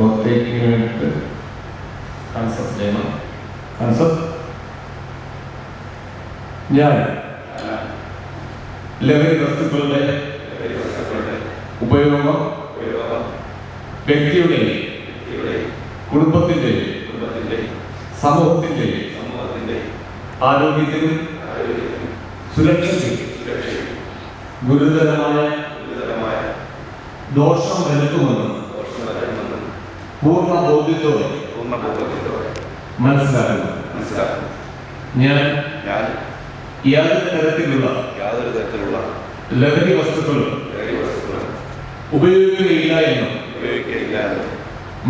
ഓവർടേക്കിങ്ങിനായിട്ട് കൺസസ് ചെയ്യണം. കൺസസ് ഞാൻ ലഹരി വസ്തുക്കളുടെ ഉപയോഗം വ്യക്തിയുടെയും കുടുംബത്തിൻ്റെയും സമൂഹത്തിൻ്റെയും ആരോഗ്യത്തിനും സുരക്ഷയ്ക്കും ഗുരുതരമായ ദോഷം വരുത്തുമെന്ന് പൂർണ്ണ ബോധ്യത്തോടെ മനസ്സിലാക്കുന്നു. ഞാൻ യാതൊരു തരത്തിലുള്ള ലഹരി വസ്തുക്കളും ഉപയോഗിക്കുകയില്ല എന്നും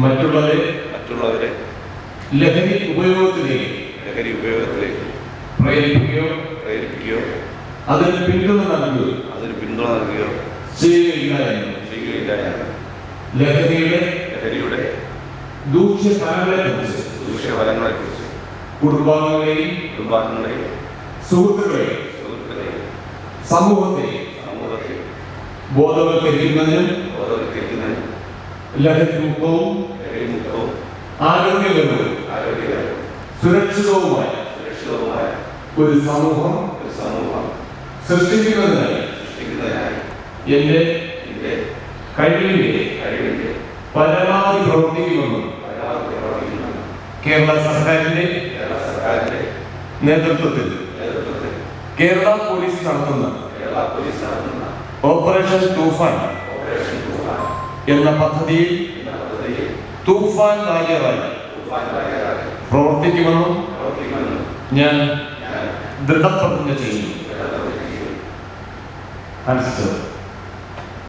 മറ്റുള്ളവരെ ലഹരി ഉപയോഗത്തിലേക്ക് പ്രേരിപ്പിക്കുകയോ അതിന് പിന്തുണ നൽകുകയോ ചെയ്യുകയില്ല എന്നും ലഹരിയുടെ ദൂഷ്യഫലങ്ങളെക്കുറിച്ച് കുടുംബാംഗങ്ങളെയും സുഹൃത്തുക്കളെയും സമൂഹത്തെയും ബോധവൽക്കരിക്കുന്നതിനും ലഹരിമുക്തവും ആരോഗ്യകരവും സുരക്ഷിതവുമായ ഒരു സമൂഹം സൃഷ്ടിക്കുന്നതിനായി എന്റെ കഴിവിന്റെ പരമാവധി പ്രവർത്തിക്കുമെന്നും കേരള സർക്കാരിന്റെ നേതൃത്വത്തിൽ കേരള പോലീസ് നടത്തുന്ന ഓപ്പറേഷൻ തൂഫാൻ എന്ന പദ്ധതിയിൽ തൂഫാൻ വാരിയറായി പ്രവർത്തിക്കുമെന്നും ഞാൻ ദൃഢപ്രതിജ്ഞ ചെയ്യുന്നു.